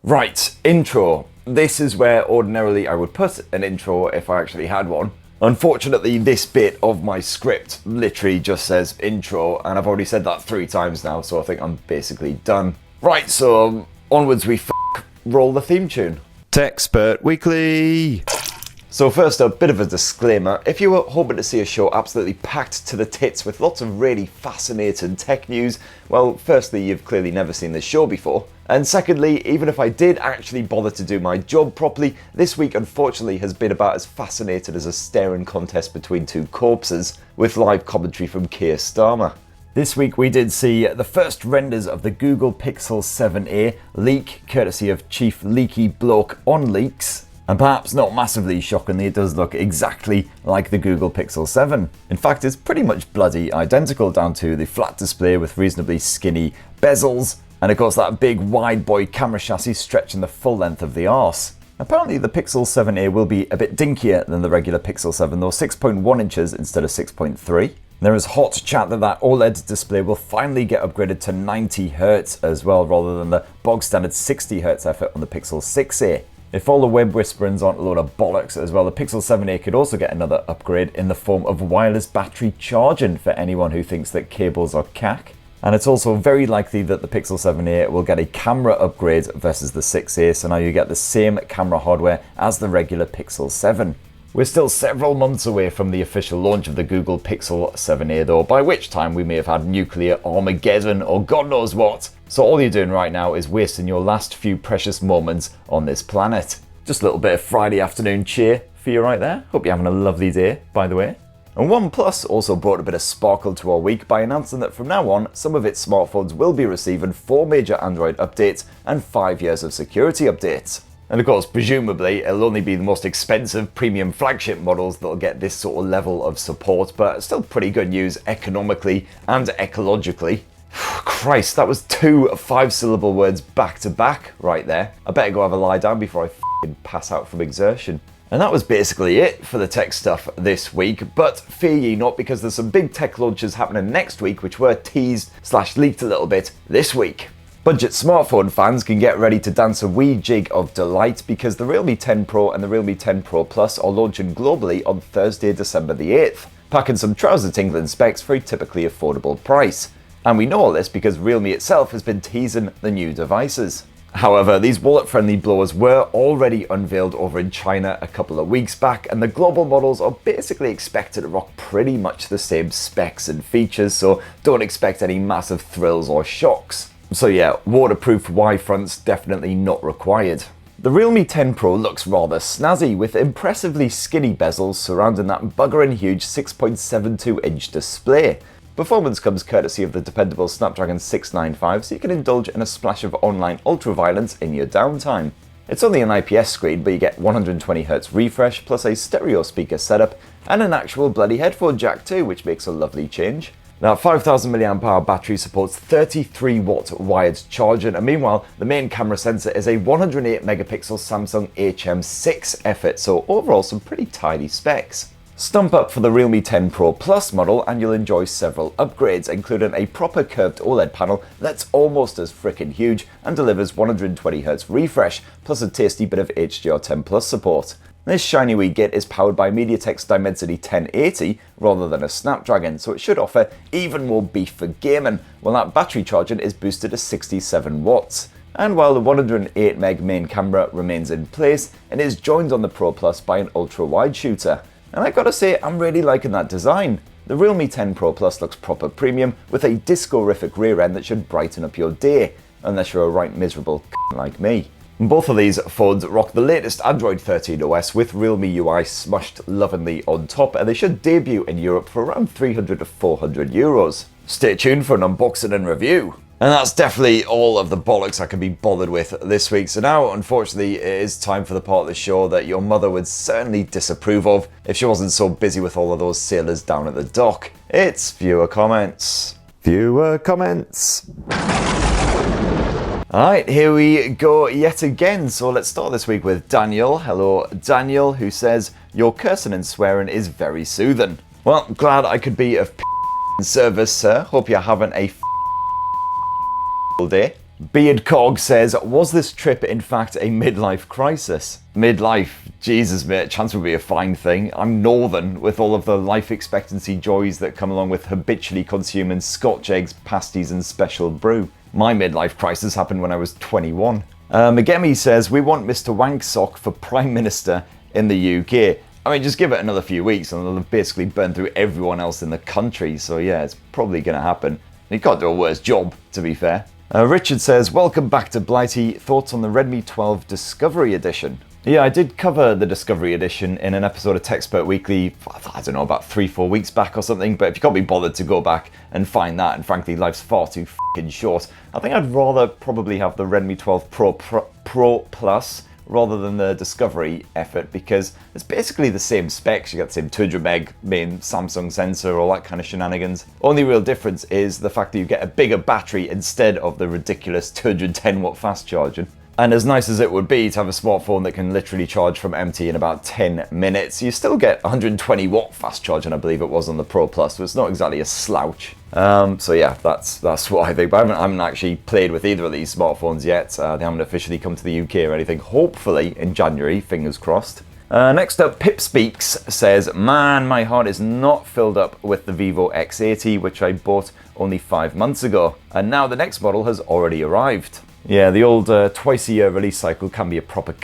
Right, intro. This is where ordinarily I would put an intro if I actually had one. Unfortunately, this bit of my script literally just says intro, and I've already said that 3 times now, so I think I'm basically done. Right, so onwards we roll the theme tune. Techspert Weekly. So first up, bit of a disclaimer. If you were hoping to see a show absolutely packed to the tits with lots of really fascinating tech news, well, firstly, you've clearly never seen this show before. And secondly, even if I did actually bother to do my job properly, this week unfortunately has been about as fascinating as a staring contest between 2 corpses, with live commentary from Keir Starmer. This week we did see the first renders of the Google Pixel 7a leak, courtesy of Chief Leaky Bloke OnLeaks. And perhaps not massively shockingly, it does look exactly like the Google Pixel 7. In fact, it's pretty much bloody identical down to the flat display with reasonably skinny bezels, and of course that big wide boy camera chassis stretching the full length of the arse. Apparently the Pixel 7a will be a bit dinkier than the regular Pixel 7 though, 6.1 inches instead of 6.3. There is hot chat that OLED display will finally get upgraded to 90Hz as well, rather than the bog standard 60Hz effort on the Pixel 6a. If all the web whisperings aren't a load of bollocks as well, the Pixel 7a could also get another upgrade in the form of wireless battery charging for anyone who thinks that cables are cack. And it's also very likely that the Pixel 7a will get a camera upgrade versus the 6a, so now you get the same camera hardware as the regular Pixel 7. We're still several months away from the official launch of the Google Pixel 7a though, by which time we may have had nuclear Armageddon or God knows what. So all you're doing right now is wasting your last few precious moments on this planet. Just a little bit of Friday afternoon cheer for you right there. Hope you're having a lovely day, by the way. And OnePlus also brought a bit of sparkle to our week by announcing that from now on, some of its smartphones will be receiving 4 major Android updates and 5 years of security updates. And of course, presumably, it'll only be the most expensive premium flagship models that'll get this sort of level of support, but still pretty good news economically and ecologically. Christ, that was 2 5-syllable words back to back right there. I better go have a lie down before I pass out from exertion. And that was basically it for the tech stuff this week, but fear ye not, because there's some big tech launches happening next week which were teased/leaked a little bit this week. Budget smartphone fans can get ready to dance a wee jig of delight, because the Realme 10 Pro and the Realme 10 Pro Plus are launching globally on Thursday, December the 8th, packing some trouser-tingling specs for a typically affordable price. And we know all this because Realme itself has been teasing the new devices. However, these wallet-friendly blowers were already unveiled over in China a couple of weeks back, and the global models are basically expected to rock pretty much the same specs and features, so don't expect any massive thrills or shocks. So yeah, waterproof Y-fronts definitely not required. The Realme 10 Pro looks rather snazzy, with impressively skinny bezels surrounding that buggering huge 6.72-inch display. Performance comes courtesy of the dependable Snapdragon 695, so you can indulge in a splash of online ultraviolence in your downtime. It's only an IPS screen, but you get 120Hz refresh, plus a stereo speaker setup, and an actual bloody headphone jack too, which makes a lovely change. That 5000 mAh battery supports 33-watt wired charging, and meanwhile, the main camera sensor is a 108-megapixel Samsung HM6 effort, so overall some pretty tidy specs. Stump up for the Realme 10 Pro Plus model and you'll enjoy several upgrades, including a proper curved OLED panel that's almost as frickin' huge and delivers 120Hz refresh, plus a tasty bit of HDR10 Plus support. This shiny wee git is powered by MediaTek's Dimensity 1080 rather than a Snapdragon, so it should offer even more beef for gaming, while that battery charging is boosted to 67 watts. And while the 108 main camera remains in place, it is joined on the Pro Plus by an ultra-wide shooter. And I gotta say, I'm really liking that design. The Realme 10 Pro Plus looks proper premium, with a disco-rific rear end that should brighten up your day, unless you're a right miserable like me. Both of these phones rock the latest Android 13 OS with Realme UI smushed lovingly on top, and they should debut in Europe for around 300 to 400 euros. Stay tuned for an unboxing and review. And that's definitely all of the bollocks I can be bothered with this week. So now, unfortunately, it is time for the part of the show that your mother would certainly disapprove of if she wasn't so busy with all of those sailors down at the dock. It's viewer comments. Viewer comments. Alright, here we go yet again. So let's start this week with Daniel. Hello, Daniel, who says, "Your cursing and swearing is very soothing." Well, glad I could be of service, sir. Hope you're having a day. Beard Cog says, was this trip in fact a midlife crisis? Midlife? Jesus, mate, chance would be a fine thing. I'm northern with all of the life expectancy joys that come along with habitually consuming Scotch eggs, pasties and special brew. My midlife crisis happened when I was 21. Magemi says, we want Mr. Wanksock for Prime Minister in the UK. I mean, just give it another few weeks and they'll have basically burned through everyone else in the country. So yeah, it's probably going to happen. He can't do a worse job, to be fair. Richard says, welcome back to Blighty. Thoughts on the Redmi 12 Discovery Edition? Yeah, I did cover the Discovery Edition in an episode of Techspert Weekly, I don't know, about 3-4 weeks back or something, but if you can't be bothered to go back and find that, and frankly, life's far too f***ing short, I think I'd rather probably have the Redmi 12 Pro Plus rather than the Discovery effort, because it's basically the same specs. You got the same 200 meg main Samsung sensor, all that kind of shenanigans. Only real difference is the fact that you get a bigger battery instead of the ridiculous 210 watt fast charging. And as nice as it would be to have a smartphone that can literally charge from empty in about 10 minutes, you still get 120 watt fast charging, I believe it was on the Pro Plus, so it's not exactly a slouch. So yeah, that's what I think. But I haven't actually played with either of these smartphones yet. They haven't officially come to the UK or anything. Hopefully in January, fingers crossed. Next up, Pip Speaks says, man, my heart is not filled up with the Vivo X80, which I bought only 5 months ago. And now the next model has already arrived. Yeah, the old twice-a-year release cycle can be a proper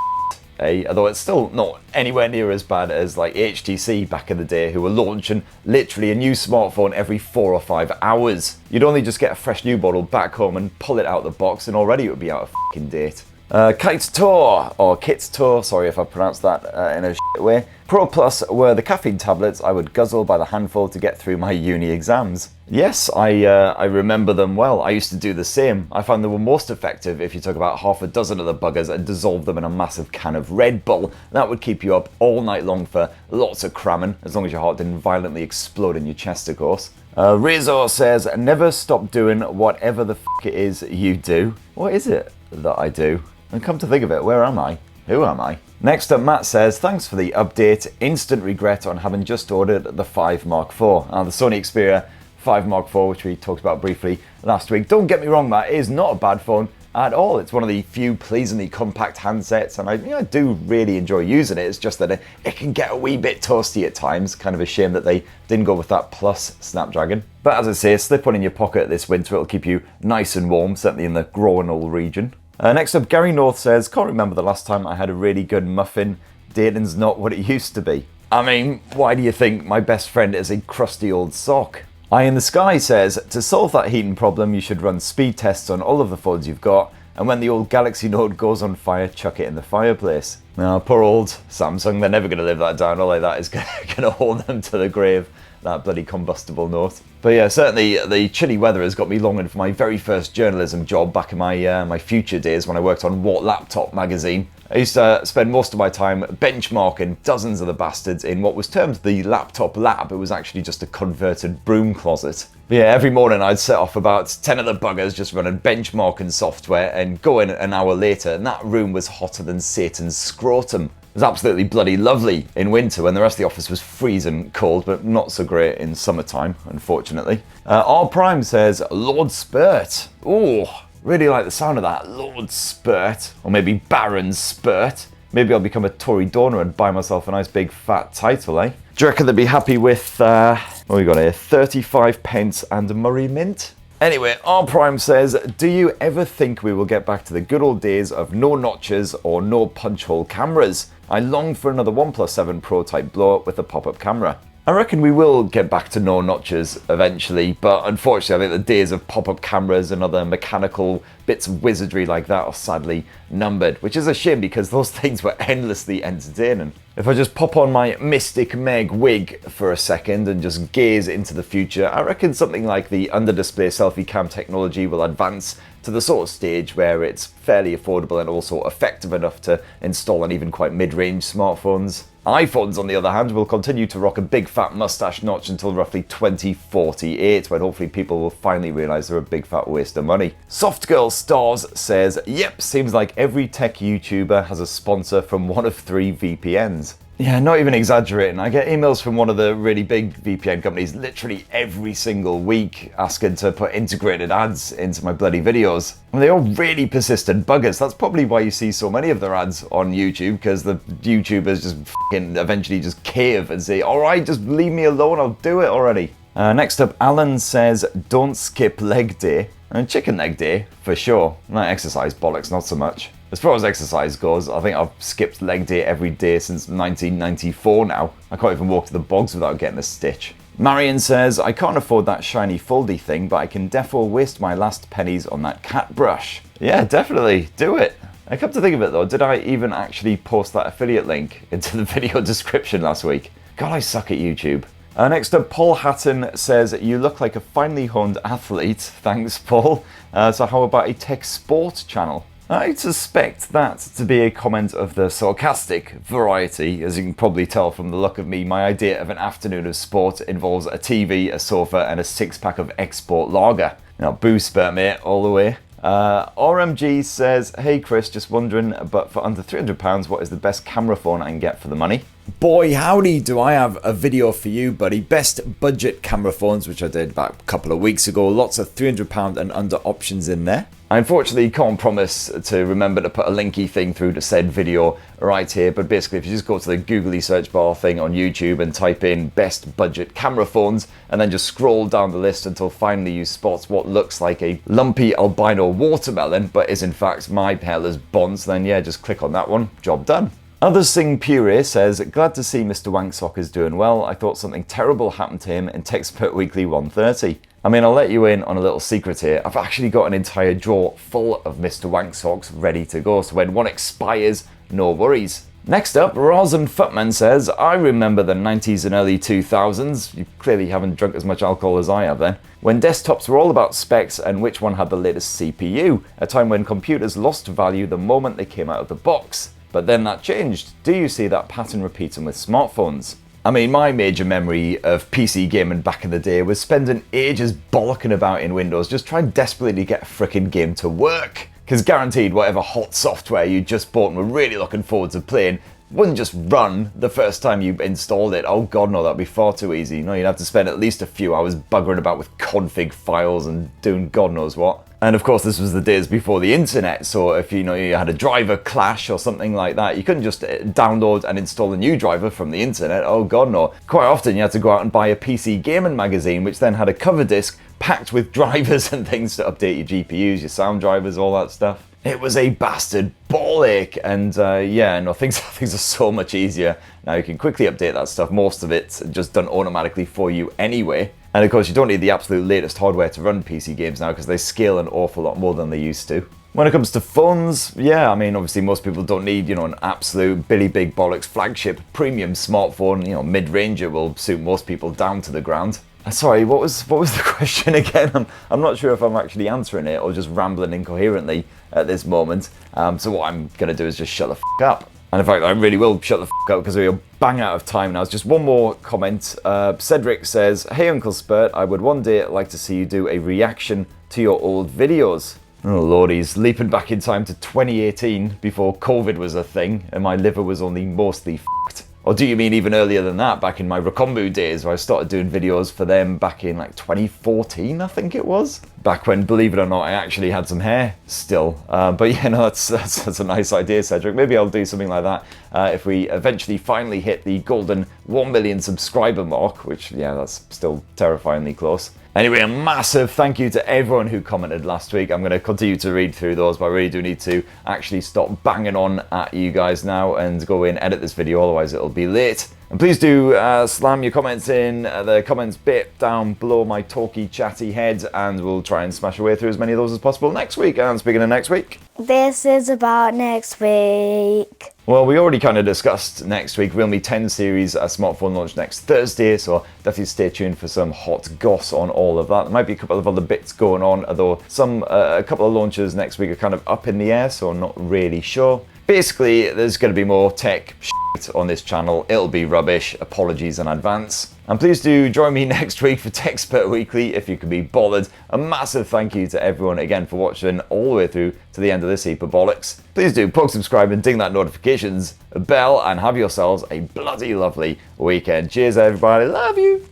although it's still not anywhere near as bad as like HTC back in the day, who were launching literally a new smartphone every 4 or 5 hours. You'd only just get a fresh new model back home and pull it out the box and already it would be out of f***ing date. Kite Tour, or Kit Tour, sorry if I pronounced that in a shit way. Pro Plus were the caffeine tablets I would guzzle by the handful to get through my uni exams. Yes, I remember them well. I used to do the same. I found they were most effective if you took about half a dozen of the buggers and dissolved them in a massive can of Red Bull. That would keep you up all night long for lots of cramming, as long as your heart didn't violently explode in your chest, of course. Rizzo says, never stop doing whatever the f*** it is you do. What is it that I do? And come to think of it, where am I? Who am I? Next up, Matt says, thanks for the update. Instant regret on having just ordered the 5 Mark IV. Now, the Sony Xperia 5 Mark IV, which we talked about briefly last week. Don't get me wrong, Matt, it is not a bad phone at all. It's one of the few pleasingly compact handsets, and I do really enjoy using it. It's just that it can get a wee bit toasty at times. Kind of a shame that they didn't go with that Plus Snapdragon. But as I say, slip one in your pocket this winter. It'll keep you nice and warm, certainly in the Groenal region. Next up, Gary North says, can't remember the last time I had a really good muffin. Dating's not what it used to be. I mean, why do you think my best friend is a crusty old sock? Eye in the Sky says, to solve that heating problem, you should run speed tests on all of the phones you've got, and when the old Galaxy Note goes on fire, chuck it in the fireplace. Now, poor old Samsung, they're never going to live that down, all like that is going to hold them to the grave, that bloody combustible Note. But yeah, certainly the chilly weather has got me longing for my very first journalism job back in my future days when I worked on What Laptop magazine. I used to spend most of my time benchmarking dozens of the bastards in what was termed the laptop lab. It was actually just a converted broom closet. But yeah, every morning I'd set off about 10 of the buggers just running benchmarking software and go in an hour later and that room was hotter than Satan's scrotum. It was absolutely bloody lovely in winter when the rest of the office was freezing cold, but not so great in summertime, unfortunately. R Prime says, Lord Spurt. Ooh, really like the sound of that, Lord Spurt. Or maybe Baron Spurt. Maybe I'll become a Tory donor and buy myself a nice big fat title, eh? Do you reckon they'd be happy with, what we got here, 35 pence and a Murray Mint? Anyway, R Prime says, do you ever think we will get back to the good old days of no notches or no punch hole cameras? I long for another OnePlus 7 Pro type blow-up with a pop-up camera. I reckon we will get back to no notches eventually, but unfortunately I think the days of pop-up cameras and other mechanical bits of wizardry like that are sadly numbered, which is a shame because those things were endlessly entertaining. If I just pop on my Mystic Meg wig for a second and just gaze into the future, I reckon something like the under-display selfie cam technology will advance to the sort of stage where it's fairly affordable and also effective enough to install on even quite mid-range smartphones. iPhones, on the other hand, will continue to rock a big fat mustache notch until roughly 2048, when hopefully people will finally realise they're a big fat waste of money. Soft Girl Stars says, yep, seems like every tech YouTuber has a sponsor from one of 3 VPNs. Yeah, not even exaggerating. I get emails from one of the really big VPN companies literally every single week asking to put integrated ads into my bloody videos. And they're all really persistent buggers. That's probably why you see so many of their ads on YouTube, because the YouTubers just fucking eventually just cave and say, all right, just leave me alone, I'll do it already. Next up, Alan says, don't skip leg day. And chicken leg day, for sure. Not exercise bollocks, not so much. As far as exercise goes, I think I've skipped leg day every day since 1994 now. I can't even walk to the bogs without getting a stitch. Marion says, I can't afford that shiny foldy thing, but I can defo waste my last pennies on that cat brush. Yeah, definitely, do it. I come to think of it though, did I even actually post that affiliate link into the video description last week? God, I suck at YouTube. Next up, Paul Hatton says, you look like a finely honed athlete. Thanks, Paul. So how about a tech sport channel? I suspect that to be a comment of the sarcastic variety. As you can probably tell from the look of me, my idea of an afternoon of sport involves a TV, a sofa, and a six-pack of export lager. Now, boo spur, mate, all the way. RMG says, hey Chris, just wondering, but for under £300, what is the best camera phone I can get for the money? Boy, howdy, do I have a video for you, buddy. Best budget camera phones, which I did about a couple of weeks ago. Lots of £300 and under options in there. I unfortunately can't promise to remember to put a linky thing through to said video right here, but basically if you just go to the googly search bar thing on YouTube and type in best budget camera phones, and then just scroll down the list until finally you spot what looks like a lumpy albino watermelon, but is in fact my hairless bonds, then yeah, just click on that one, job done. Other Sing Pure says, glad to see Mr. Wanksock is doing well. I thought something terrible happened to him in Techspert Weekly 130. I mean, I'll let you in on a little secret here. I've actually got an entire drawer full of Mr. Wanksocks ready to go, so when one expires, no worries. Next up, Rosin Footman says, I remember the 90s and early 2000s. You clearly haven't drunk as much alcohol as I have then. When desktops were all about specs and which one had the latest CPU. A time when computers lost value the moment they came out of the box. But then that changed. Do you see that pattern repeating with smartphones? I mean, my major memory of PC gaming back in the day was spending ages bollocking about in Windows, just trying desperately to get a frickin' game to work. Because guaranteed whatever hot software you just bought and were really looking forward to playing wouldn't just run the first time you installed it. Oh god no, that'd be far too easy. You know, you'd have to spend at least a few hours buggering about with config files and doing god knows what. And of course this was the days before the internet, so if you had a driver clash or something like that, you couldn't just download and install a new driver from the internet. Oh god no. Quite often you had to go out and buy a PC gaming magazine, which then had a cover disc packed with drivers and things to update your GPUs, your sound drivers, all that stuff. It was a bastard ball ache, and yeah, no, things are so much easier. Now you can quickly update that stuff, most of it's just done automatically for you anyway. And of course you don't need the absolute latest hardware to run PC games now because they scale an awful lot more than they used to. When it comes to phones, yeah, I mean obviously most people don't need, an absolute Billy Big Bollocks flagship premium smartphone. Mid-ranger will suit most people down to the ground. Sorry, what was the question again? I'm not sure if I'm actually answering it or just rambling incoherently at this moment. So what I'm gonna do is just shut the f*** up. And in fact, I really will shut the f*** up because we're bang out of time now. It's just one more comment. Cedric says, hey Uncle Spurt, I would one day like to see you do a reaction to your old videos. Oh lordies, leaping back in time to 2018 before COVID was a thing and my liver was only mostly f***ed. Or do you mean even earlier than that, back in my Recombu days where I started doing videos for them back in like 2014, I think it was? Back when, believe it or not, I actually had some hair still. But yeah, no, that's a nice idea, Cedric. Maybe I'll do something like that if we eventually finally hit the golden 1 million subscriber mark, which, yeah, that's still terrifyingly close. Anyway, a massive thank you to everyone who commented last week. I'm going to continue to read through those, but I really do need to actually stop banging on at you guys now and go in, edit this video, otherwise it'll be late. And please do slam your comments in the comments bit down below my talky, chatty head, and we'll try and smash away through as many of those as possible next week. And speaking of next week, this is about next week. Well, we already kind of discussed next week. Realme 10 series smartphone launch next Thursday, so definitely stay tuned for some hot goss on all of that. There might be a couple of other bits going on, although a couple of launches next week are kind of up in the air, so I'm not really sure. Basically, there's going to be more tech shit on this channel. It'll be rubbish. Apologies in advance. And please do join me next week for Techspert Weekly if you can be bothered. A massive thank you to everyone again for watching all the way through to the end of this heap of bollocks. Please do plug subscribe and ding that notifications bell and have yourselves a bloody lovely weekend. Cheers everybody, love you.